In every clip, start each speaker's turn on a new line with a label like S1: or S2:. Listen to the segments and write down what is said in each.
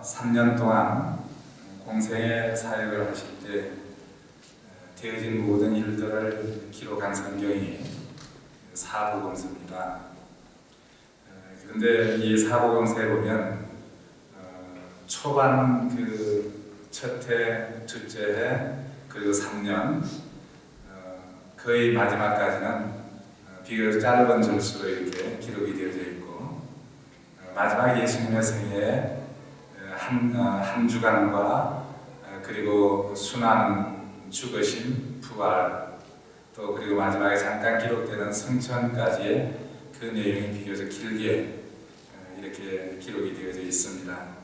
S1: 3년 동안 공생의 사역을 하실 때 되어진 모든 일들을 기록한 성경이 사복음서입니다. 그런데 이 사복음서에 보면 초반 첫 해, 둘째 해, 그리고 3년 거의 마지막까지는 비교적 짧은 절수로 이렇게 기록이 되어져 있고, 마지막 예수님의 생애에 한 주간과 그리고 순환, 죽으심, 부활, 또 그리고 마지막에 잠깐 기록되는 승천까지의 그 내용이 비교적 길게 이렇게 기록이 되어져 있습니다.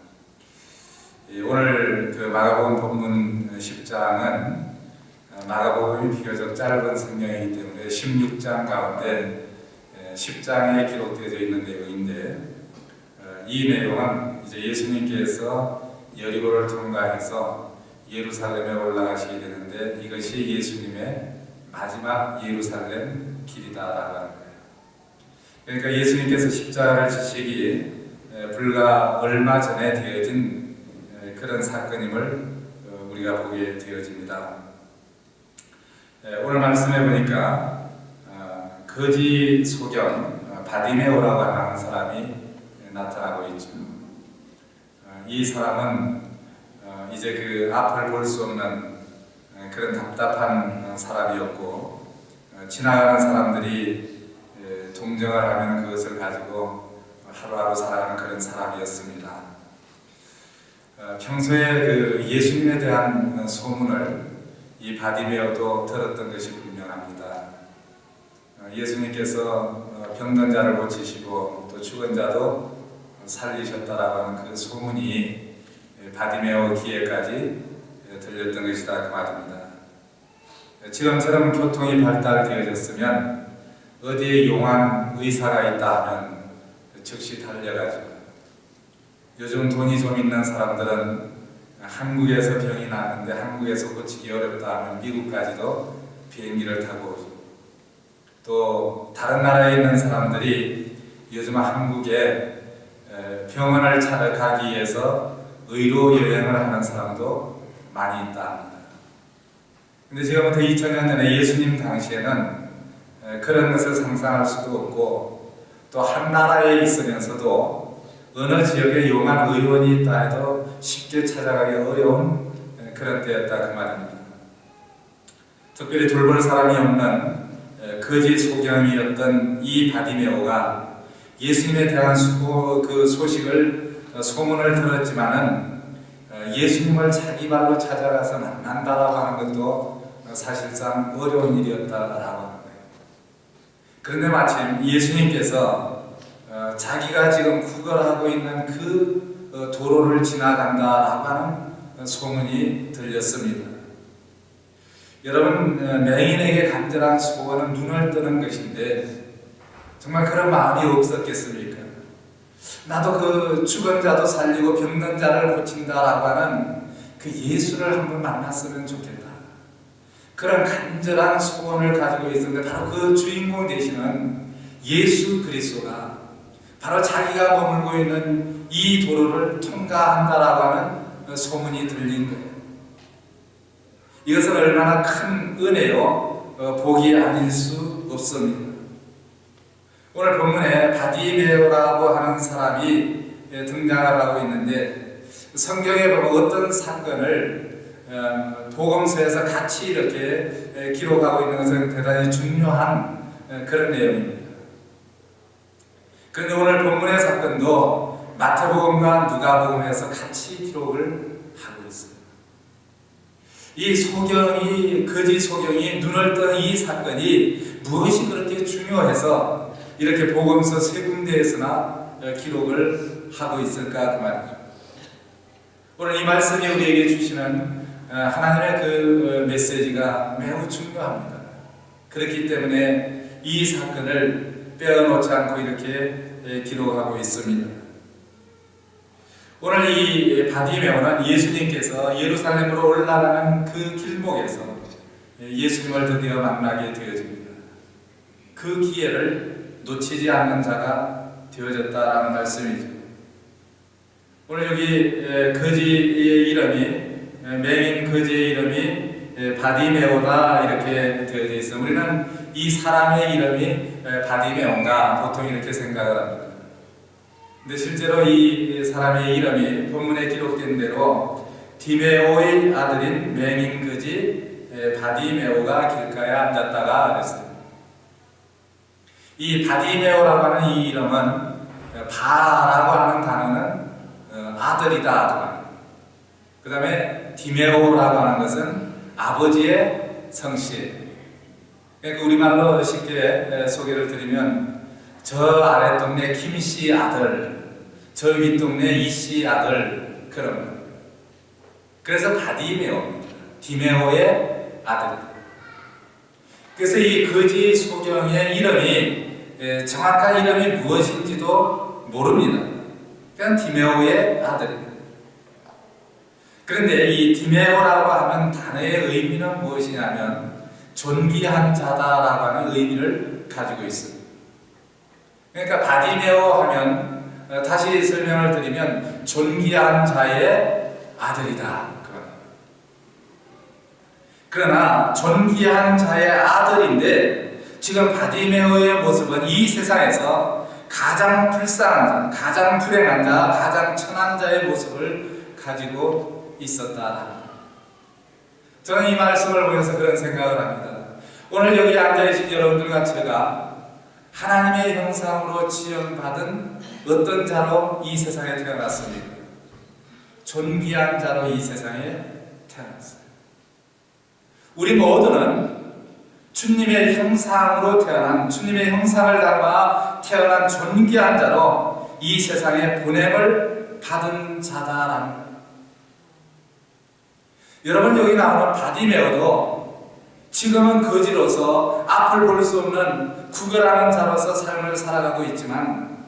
S1: 오늘 마가복음 본문 10장은 마가복음이 비교적 짧은 성경이기 때문에 16장 가운데 10장에 기록되어져 있는 내용인데, 이 내용은 이제 예수님께서 여리고를 통과해서 예루살렘에 올라가시게 되는데, 이것이 예수님의 마지막 예루살렘 길이다라고 하는 거예요. 그러니까 예수님께서 십자가를 지시기 불과 얼마 전에 되어진 그런 사건임을 우리가 보게 되어집니다. 오늘 말씀해 보니까 거지 소경 바디메오라고 하는 사람이 나타나고 있죠. 이 사람은 이제 앞을 볼 수 없는 그런 답답한 사람이었고, 지나가는 사람들이 동정을 하면 그것을 가지고 하루하루 살아가는 그런 사람이었습니다. 평소에 예수님에 대한 소문을 이 바디메오도 들었던 것이 분명합니다. 예수님께서 병든 자를 고치시고 또 죽은 자도 살리셨다라고 하는 그 소문이 바디메오 귀에까지 들렸던 것이다 그 말입니다. 지금처럼 교통이 발달되어졌으면 어디에 용한 의사가 있다 하면 즉시 달려가죠. 요즘 돈이 좀 있는 사람들은 한국에서 병이 났는데 한국에서 고치기 어렵다 하면 미국까지도 비행기를 타고 오죠. 또 다른 나라에 있는 사람들이 요즘 한국에 병원을 찾아가기 위해서 의료 여행을 하는 사람도 많이 있다 합니다. 근데 지금부터 2000년 전에 예수님 당시에는 그런 것을 상상할 수도 없고, 또 한 나라에 있으면서도 어느 지역에 용한 의원이 있다 해도 쉽게 찾아가기 어려운 그런 때였다 그 말입니다. 특별히 돌볼 사람이 없는 거지 소경이었던 이 바디메오가 예수님에 대한 소식을 소문을 들었지만은 예수님을 자기 발로 찾아가서 만난다라고 하는 것도 사실상 어려운 일이었다라고 하는 거예요. 그런데 마침 예수님께서 자기가 지금 구걸하고 있는 그 도로를 지나간다라고 하는 소문이 들렸습니다. 여러분, 맹인에게 간절한 소원은 눈을 뜨는 것인데 정말 그런 마음이 없었겠습니까? 나도 죽은 자도 살리고 병든 자를 고친다라고 하는 그 예수를 한번 만났으면 좋겠다. 그런 간절한 소원을 가지고 있었는데, 바로 그 주인공 되시는 예수 그리스도가 바로 자기가 머물고 있는 이 도로를 통과한다라고 하는 소문이 들린 거예요. 이것은 얼마나 큰 은혜요, 복이 아닐 수 없습니다. 오늘 본문에 바디메오라고 하는 사람이 등장을 하고 있는데, 성경에 보면 어떤 사건을 복음서에서 같이 이렇게 기록하고 있는 것은 대단히 중요한 그런 내용입니다. 그런데 오늘 본문의 사건도 마태복음과 누가복음에서 같이 기록을 하고 있어요. 이 거지 소경이 눈을 뜬 이 사건이 무엇이 그렇게 중요해서 이렇게 복음서 세 군데에서나 기록을 하고 있을까 그 말이죠. 오늘 이 말씀이 우리에게 주시는 하나님의 그 메시지가 매우 중요합니다. 그렇기 때문에 이 사건을 빼어놓지 않고 이렇게 기록하고 있습니다. 오늘 이 바디메오는 예수님께서 예루살렘으로 올라가는 그 길목에서 예수님을 드디어 만나게 되어집니다. 그 기회를 놓치지 않는 자가 되어졌다라는 말씀이죠. 오늘 여기 거지의 이름이 맹인 거지의 이름이 바디메오다 이렇게 되어져 있어. 우리는 이 사람의 이름이 바디메오인가 보통 이렇게 생각을 합니다. 근데 실제로 이 사람의 이름이 본문에 기록된 대로 디메오의 아들인 맹인 거지 바디메오가 길가에 앉았다가 그랬어요. 이 바디메오라고 하는 이 이름은 바라고 하는 단어는 아들이다. 그 다음에 디메오라고 하는 것은 아버지의 성씨. 그러니까 우리말로 쉽게 소개를 드리면 저 아래 동네 김씨 아들, 저 윗동네 이씨 아들 그런 거예요. 그래서 바디메오입니다. 디메오의 아들이다. 그래서 이 거지 소경의 이름이 정확한 이름이 무엇인지도 모릅니다. 그냥 디메오의 아들입니다. 그런데 이 디메오라고 하는 단어의 의미는 무엇이냐면 존귀한 자다라고 하는 의미를 가지고 있습니다. 그러니까 바디메오 하면 다시 설명을 드리면 존귀한 자의 아들이다. 그러나 존귀한 자의 아들인데 지금 바디메오의 모습은 이 세상에서 가장 불쌍한 자, 가장 불행한 자, 가장 천한 자의 모습을 가지고 있었다라는 것. 저는 이 말씀을 보면서 그런 생각을 합니다. 오늘 여기 앉아계신 여러분들과 제가 하나님의 형상으로 지음받은 어떤 자로 이 세상에 태어났습니까? 존귀한 자로 이 세상에 태어났어요. 우리 모두는 주님의 형상으로 태어난, 주님의 형상을 닮아 태어난 존귀한 자로 이 세상에 보냄을 받은 자다라는 거예요. 여러분 여기 나오는 바디메오도 지금은 거지로서 앞을 볼 수 없는 구걸하는 자로서 삶을 살아가고 있지만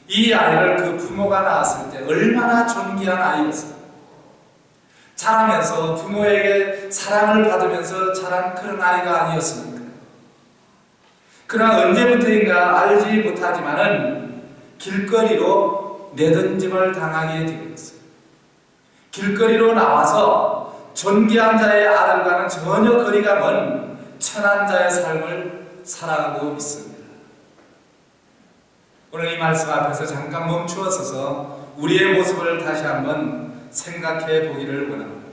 S1: 이 아이를 그 부모가 낳았을 때 얼마나 존귀한 아이였어요. 자라면서 부모에게 사랑을 받으면서 자란 그런 아이가 아니었습니까? 그러나 언제부터인가 알지 못하지만은 길거리로 내던짐을 당하게 되었어요. 길거리로 나와서 존귀한 자의 아들과는 전혀 거리가 먼 천한 자의 삶을 살아가고 있습니다. 오늘 이 말씀 앞에서 잠깐 멈추어 서서 우리의 모습을 다시 한번 생각해 보기를 원합니다.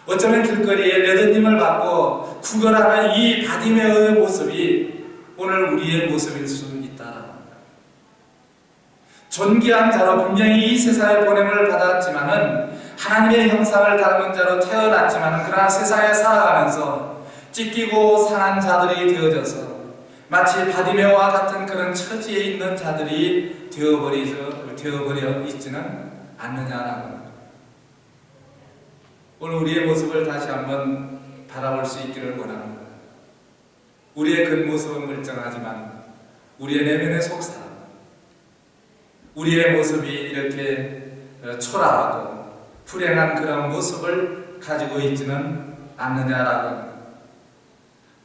S1: 어쩌면 길거리에 내던짐을 받고 구걸하는 이 바디메오의 모습이 오늘 우리의 모습일 수 있다. 존귀한 자로 분명히 이 세상에 보냄을 받았지만은 하나님의 형상을 닮은 자로 태어났지만은 그러나 세상에 살아가면서 찢기고 상한 자들이 되어져서 마치 바디메오와 같은 그런 처지에 있는 자들이 되어버려 있지는 않느냐라는 것. 오늘 우리의 모습을 다시 한번 바라볼 수 있기를 원합니다. 우리의 겉모습은 멀쩡하지만 우리의 내면의 속사람, 우리의 모습이 이렇게 초라하고 불행한 그런 모습을 가지고 있지는 않느냐라고.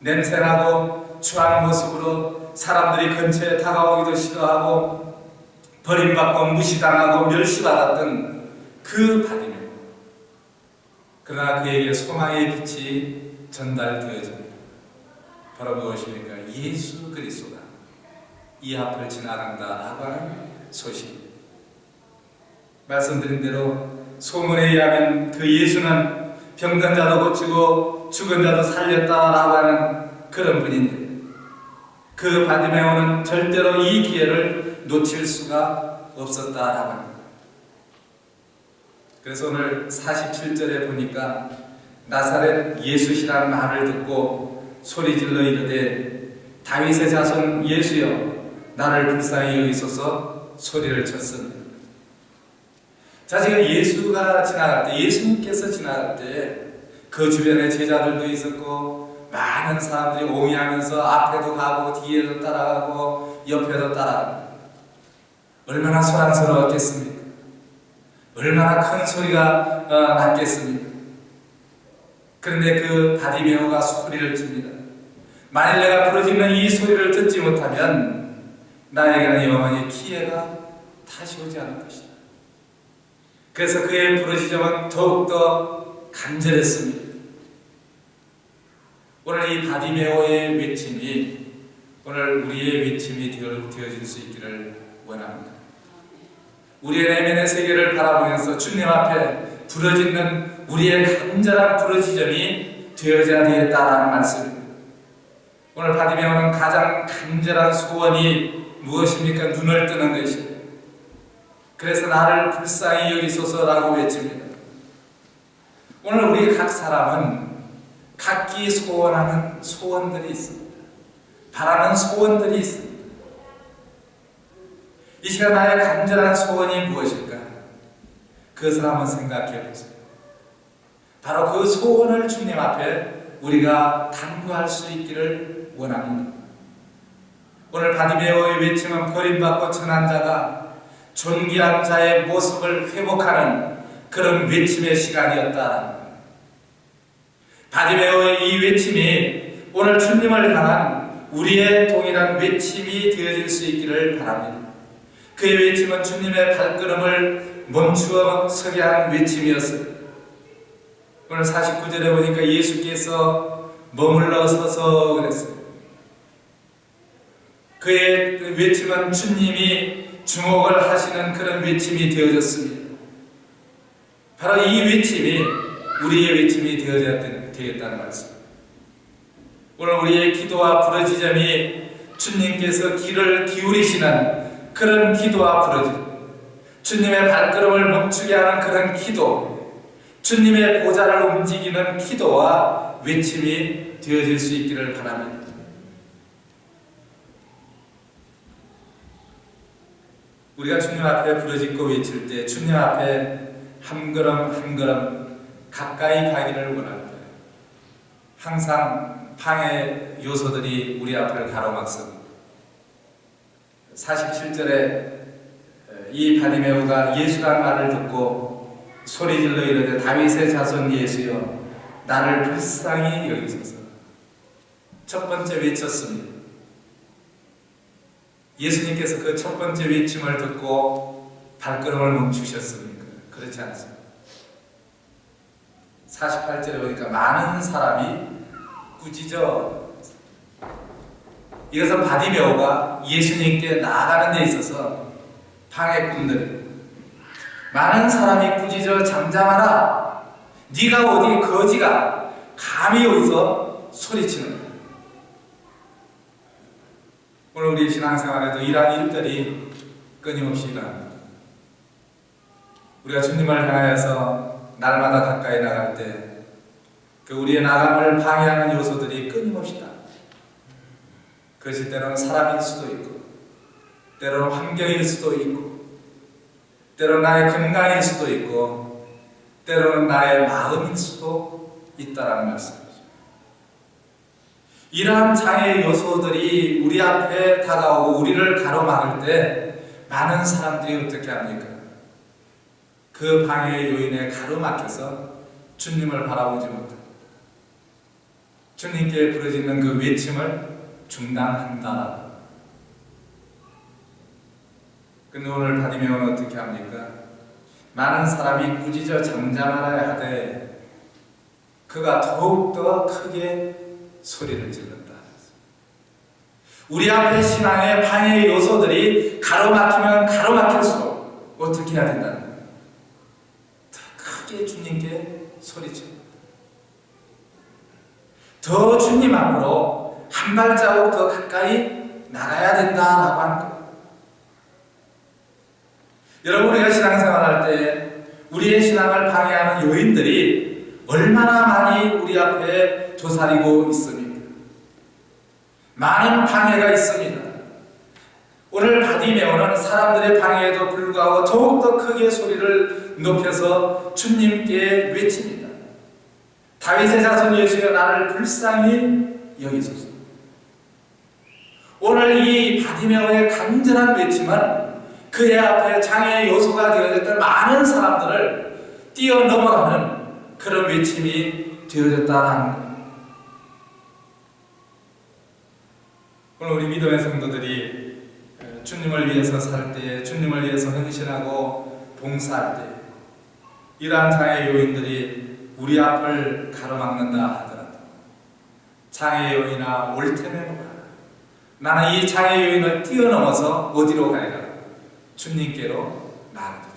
S1: 냄새나고 추한 모습으로 사람들이 근처에 다가오기도 싫어하고 버림받고 무시당하고 멸시받았던 그 바디메오. 그러나 그에게 소망의 빛이 전달되어집니다. 바로 무엇입니까? 예수 그리스도가 이 앞을 지나간다라고 하는 소식. 말씀드린 대로 소문에 의하면 그 예수는 병든 자도 고치고 죽은 자도 살렸다라고 하는 그런 분인데 그 바디메오는 절대로 이 기회를 놓칠 수가 없었다라고 합니다. 그래서 오늘 47절에 보니까 나사렛 예수시라는 말을 듣고 소리질러 이르되 다윗의 자손 예수여 나를 불쌍히 여기소서 소리를 쳤습니다. 자, 지금 예수가 지나갈 때, 예수님께서 지나갈 때 그 주변에 제자들도 있었고 많은 사람들이 옹이하면서 앞에도 가고 뒤에도 따라가고 옆에도 따라가고 얼마나 소란스러웠겠습니까? 얼마나 큰 소리가 났겠습니까? 그런데 그 바디메오가 소리를 칩니다. 만일 내가 부르짖는 이 소리를 듣지 못하면 나에게는 영원히 기회가 다시 오지 않을 것이다. 그래서 그의 부르짖음은 더욱더 간절했습니다. 오늘 이 바디메오의 외침이 오늘 우리의 외침이 되어질 수 있기를 원합니다. 우리의 내면의 세계를 바라보면서 주님 앞에 부르짖는 우리의 간절한 부르짖음이 되어져야 되겠다는 말씀입니다. 오늘 바디메오는 가장 간절한 소원이 무엇입니까? 눈을 뜨는 것이에요. 그래서 나를 불쌍히 여기소서라고 외칩니다. 오늘 우리 각 사람은 각기 소원하는 소원들이 있습니다. 바라는 소원들이 있습니다. 이 시간 나의 간절한 소원이 무엇일까? 그것을 한번 생각해 보세요. 바로 그 소원을 주님 앞에 우리가 간구할 수 있기를 원합니다. 오늘 바디메오의 외침은 버림받고 천한 자가 존귀한 자의 모습을 회복하는 그런 외침의 시간이었다라는 거예요. 바디메오의 이 외침이 오늘 주님을 향한 우리의 동일한 외침이 되어질 수 있기를 바랍니다. 그의 외침은 주님의 발걸음을 멈추어 서게 한 외침이었어요. 오늘 49절에 보니까 예수께서 머물러 서서 그랬어요. 그의 외침은 주님이 주목을 하시는 그런 외침이 되어졌습니다. 바로 이 외침이 우리의 외침이 되겠다는 말씀. 오늘 우리의 기도와 부르짖음이 주님께서 귀를 기울이시는 그런 기도와 부르짖음, 주님의 발걸음을 멈추게 하는 그런 기도, 주님의 보좌를 움직이는 기도와 외침이 되어질 수 있기를 바랍니다. 우리가 주님 앞에 부르짖고 외칠 때 주님 앞에 한 걸음 한 걸음 가까이 가기를 원할 때 항상 방해 요소들이 우리 앞을 가로막습니다. 47절에 이 바디메오가 예수란 말을 듣고 소리질러 이르되 다윗의 자손 예수여 나를 불쌍히 여기소서. 첫 번째 외쳤습니다. 예수님께서 그 첫 번째 외침을 듣고 발걸음을 멈추셨습니까? 그렇지 않습니다. 48절에 보니까 많은 사람이 꾸짖어. 이것은 바디메오가 예수님께 나아가는 데 있어서 방해꾼들, 많은 사람이 꾸짖어 잠잠하라. 네가 어디 거지가 감히 여기서 소리치는 거야. 오늘 우리 신앙생활에도 이러한 일들이 끊임없이 일어납니다. 우리가 주님을 향하여서 날마다 가까이 나갈 때 그 우리의 나감을 방해하는 요소들이 끊임없이 나옵니다. 그것이 때로는 사람일 수도 있고, 때로는 환경일 수도 있고, 때로는 나의 건강일 수도 있고, 때로는 나의 마음일 수도 있다라는 말씀이죠. 이러한 장애 요소들이 우리 앞에 다가오고 우리를 가로막을 때 많은 사람들이 어떻게 합니까? 그 방해 요인에 가로막혀서 주님을 바라보지 못합니다. 주님께 부르짖는 그 외침을 중단한다. 근데 오늘 바디메오는 어떻게 합니까? 많은 사람이 꾸짖어 잠잠하라 하되 그가 더욱더 크게 소리를 질렀다. 우리 앞에 신앙의 방해 요소들이 가로막히면 가로막힐수록 어떻게 해야 된다는 거예요? 더 크게 주님께 소리치고 더 주님 앞으로 한 발자국 더 가까이 나가야 된다라고 하는 거예요. 여러분, 우리가 신앙생활할 때 우리의 신앙을 방해하는 요인들이 얼마나 많이 우리 앞에 도사리고 있습니까? 많은 방해가 있습니다. 오늘 바디메오는 사람들의 방해에도 불구하고 더욱더 크게 소리를 높여서 주님께 외칩니다. 다윗의 자손 예수여 나를 불쌍히 여기소서. 오늘 이 바디메오의 간절한 외침은 그의 앞에 장애의 요소가 되어졌던 많은 사람들을 뛰어넘어가는 그런 외침이 되어졌다는 거예요. 오늘 우리 믿음의 성도들이 주님을 위해서 살 때, 주님을 위해서 헌신하고 봉사할 때 이러한 장애 요인들이 우리 앞을 가로막는다 하더라도 장애 요인이나 옳테면 나는 이 장애 요인을 뛰어넘어서 어디로 가리라? 주님께로 나아가리라.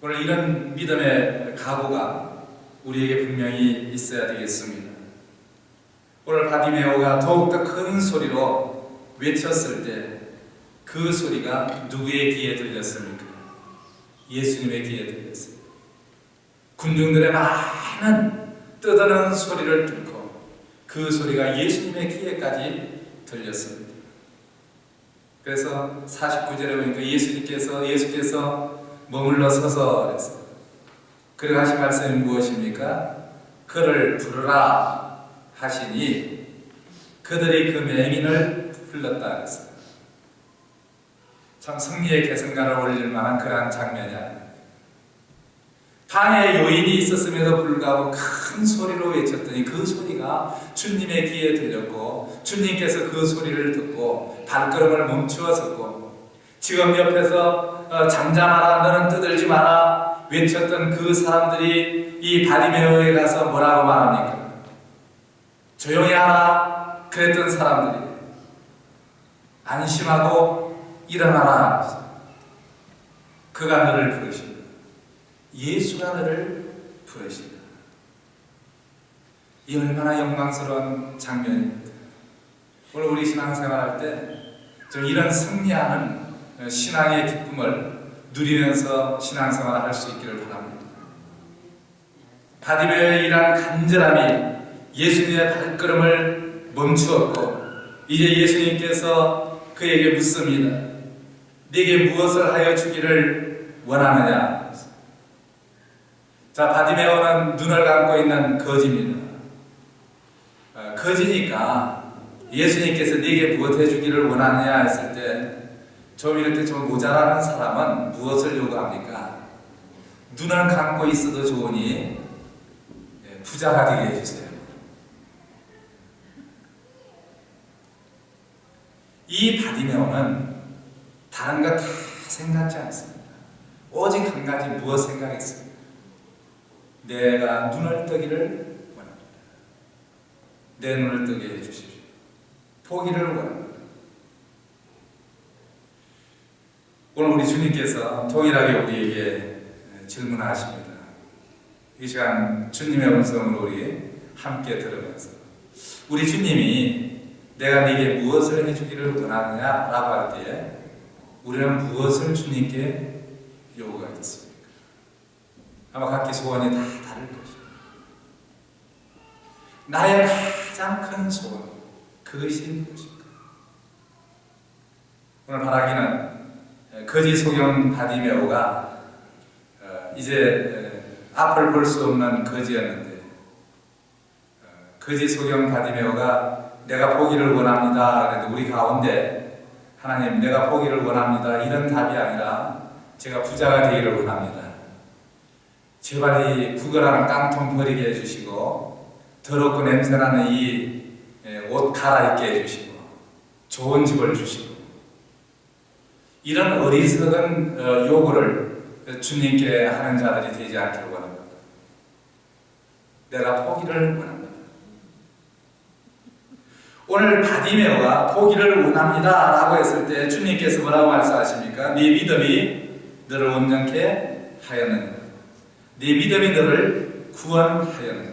S1: 오늘 이런 믿음의 각오가 우리에게 분명히 있어야 되겠습니다. 오늘 바디메오가 더욱더 큰 소리로 외쳤을 때 그 소리가 누구의 귀에 들렸습니까? 예수님의 귀에 들렸습니다. 군중들의 많은 떠드는 소리를 듣고 그 소리가 예수님의 귀에까지 들렸습니다. 그래서 49절에 보니까 예수께서 머물러 서서 그랬어요. 그리고 하신 말씀이 무엇입니까? 그를 부르라 하시니 그들이 그 맹인을 불렀다 그랬어요. 참 승리의 계승가를 올릴 만한 그러한 장면이 아닙니다. 방해의 요인이 있었음에도 불구하고 큰 소리로 외쳤더니 그 소리가 주님의 귀에 들렸고 주님께서 그 소리를 듣고 발걸음을 멈추어 섰고 지금 옆에서 잠잠하라 너는 떠들지 마라 외쳤던 그 사람들이 이 바디메오에 가서 뭐라고 말합니까? 조용히 하라 그랬던 사람들이 안심하고 일어나라. 그가 너를 부르신다. 예수가 너를 부르신다. 이 얼마나 영광스러운 장면입니다. 오늘 우리 신앙생활할 때 좀 이런 승리하는 신앙의 기쁨을 누리면서 신앙생활을 할 수 있기를 바랍니다. 바디메오의 이러한 간절함이 예수님의 발걸음을 멈추었고 이제 예수님께서 그에게 묻습니다. 네게 무엇을 하여 주기를 원하느냐? 자, 바디메오는 눈을 감고 있는 거지입니다. 거지니까 예수님께서 네게 무엇 해주기를 원하느냐 했을 때 좀 이렇게 좀 모자라는 사람은 무엇을 요구합니까? 눈을 감고 있어도 좋으니 부자가 되게 해주세요. 이 바디메오는 다른 것 다 생각지 않습니다. 오직 한 가지 무엇 생각했습니까? 내가 눈을 뜨기를 원합니다. 내 눈을 뜨게 해주십시오. 보기를 원합니다. 오늘 우리 주님께서 동일하게 우리에게 질문하십니다. 이 시간 주님의 음성으로 우리 함께 들으면서 우리 주님이 내가 네게 무엇을 해주기를 원하느냐 라고 할 때 우리는 무엇을 주님께 요구하겠습니까? 아마 각기 소원이 다 다를 것입니다. 나의 가장 큰 소원 그것이 무엇일까? 오늘 바라기는 거지 소경 바디메오가 이제 앞을 볼 수 없는 거지였는데 거지 소경 바디메오가 내가 보기를 원합니다. 그래도 우리 가운데 하나님 내가 보기를 원합니다. 이런 답이 아니라 제가 부자가 되기를 원합니다. 제발 이 구걸하는 깡통 버리게 해주시고 더럽고 냄새나는 이 옷 갈아입게 해주시고 좋은 집을 주시고 이런 어리석은 요구를 주님께 하는 자들이 되지 않기를 원합니다. 내가 보기를 원합니다. 오늘 바디메오가 보기를 원합니다 라고 했을 때 주님께서 뭐라고 말씀하십니까? 네 믿음이 너를 온전케 하였느니라. 네 믿음이 너를 구원하였느니라.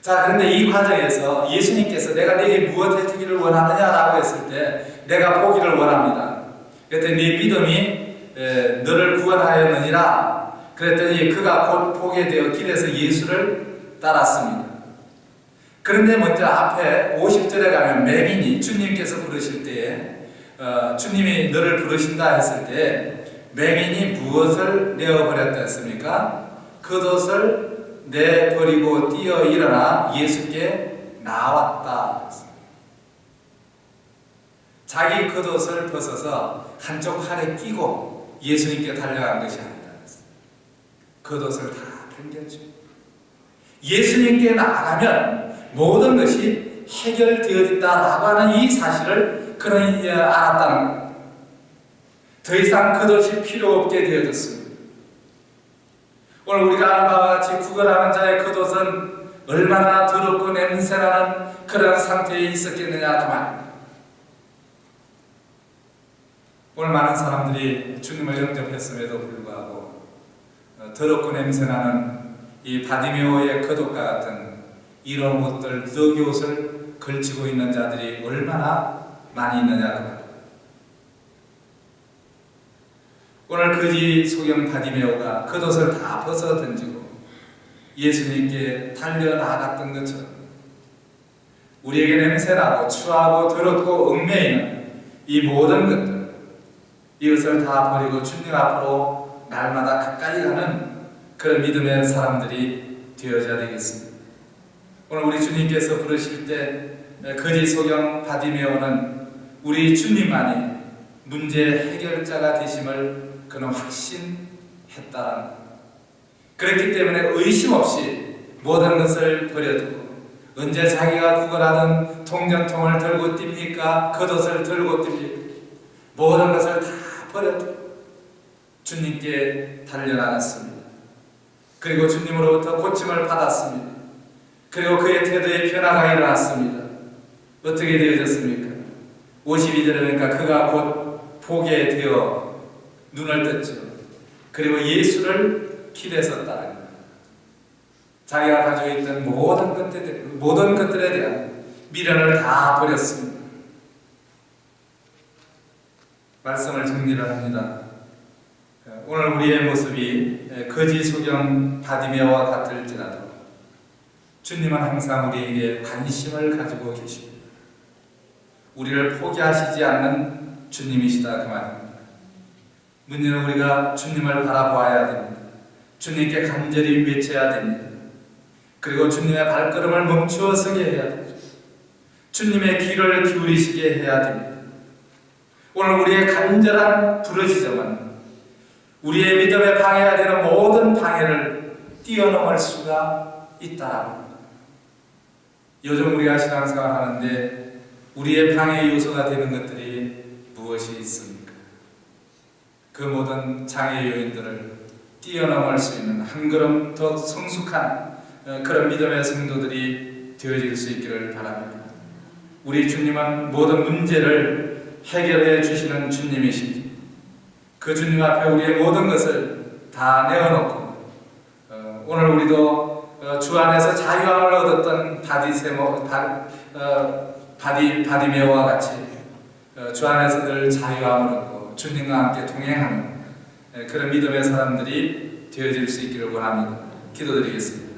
S1: 자, 그런데 이 과정에서 예수님께서 내가 네게 무엇 해주기를 원하느냐 라고 했을 때 내가 보기를 원합니다. 그랬더니 네 믿음이 너를 구원하였느니라. 그랬더니 그가 곧 보게 되어 길에서 예수를 따랐습니다. 그런데 먼저 앞에 50절에 가면 맹인이 주님께서 부르실 때에 주님이 너를 부르신다 했을 때 맹인이 무엇을 내어버렸다 했습니까? 겉옷을 내버리고 뛰어 일어나 예수께 나왔다 했습니다. 자기 겉옷을 벗어서 한쪽 팔에 끼고 예수님께 달려간 것이 아니다 했습니다. 겉옷을 다 벗겼죠. 예수님께 나아가면 모든 것이 해결되어진다라고 하는 이 사실을 그는 알았다는 겁니다. 더 이상 그것이 필요 없게 되어졌습니다. 오늘 우리가 아는 바와 같이 구걸하는 자의 겉옷은 얼마나 더럽고 냄새나는 그런 상태에 있었겠느냐 그 말입니다. 오늘 많은 사람들이 주님을 영접했음에도 불구하고 더럽고 냄새나는 이 바디메오의 겉옷과 같은 이런 옷들, 무더기 옷을 걸치고 있는 자들이 얼마나 많이 있느냐 그 말입니다. 오늘 거지 소경 바디메오가 겉옷을 다 벗어 던지고 예수님께 달려나갔던 것처럼 우리에게 냄새나고 추하고 더럽고 얽매이는 이 모든 것들, 이것을 다 버리고 주님 앞으로 날마다 가까이 가는 그런 믿음의 사람들이 되어져야 되겠습니다. 오늘 우리 주님께서 부르실 때 거지 소경 바디메오는 우리 주님만이 문제 해결자가 되심을 그는 확신했다는, 그렇기 때문에 의심 없이 모든 것을 버려두고, 언제 자기가 구걸하던 통전통을 들고 뜁니까? 겉옷을 들고 뜁니까? 모든 것을 다 버려두고 주님께 달려나갔습니다. 그리고 주님으로부터 고침을 받았습니다. 그리고 그의 태도에 변화가 일어났습니다. 어떻게 되어졌습니까? 52절에 보니까 그가 곧 보게 되어 눈을 떴죠. 그리고 예수를 기대섰다는 겁니다. 자기가 가지고 있던 모든 것들에 대한 미련을 다 버렸습니다. 말씀을 정리를 합니다. 오늘 우리의 모습이 거지 소경 바디메오와 같을지라도 주님은 항상 우리에게 관심을 가지고 계십니다. 우리를 포기하시지 않는 주님이시다 그 말입니다. 문제는 우리가 주님을 바라보아야 됩니다. 주님께 간절히 외쳐야 됩니다. 그리고 주님의 발걸음을 멈추어 서게 해야 됩니다. 주님의 귀를 기울이시게 해야 됩니다. 오늘 우리의 간절한 부르짖음은 우리의 믿음에 방해가 되는 모든 방해를 뛰어넘을 수가 있다라고. 요즘 우리가 신앙생활 하는데 우리의 방해 요소가 되는 것들이 무엇이 있습니까? 그 모든 장애 요인들을 뛰어넘을 수 있는 한 걸음 더 성숙한 그런 믿음의 성도들이 되어질 수 있기를 바랍니다. 우리 주님은 모든 문제를 해결해 주시는 주님이시지. 그 주님 앞에 우리의 모든 것을 다 내어놓고 오늘 우리도 주 안에서 자유함을 얻었던 바디메오와 같이 주 안에서 늘 자유함을 얻고 주님과 함께 동행하는 그런 믿음의 사람들이 되어질 수 있기를 원합니다. 기도드리겠습니다.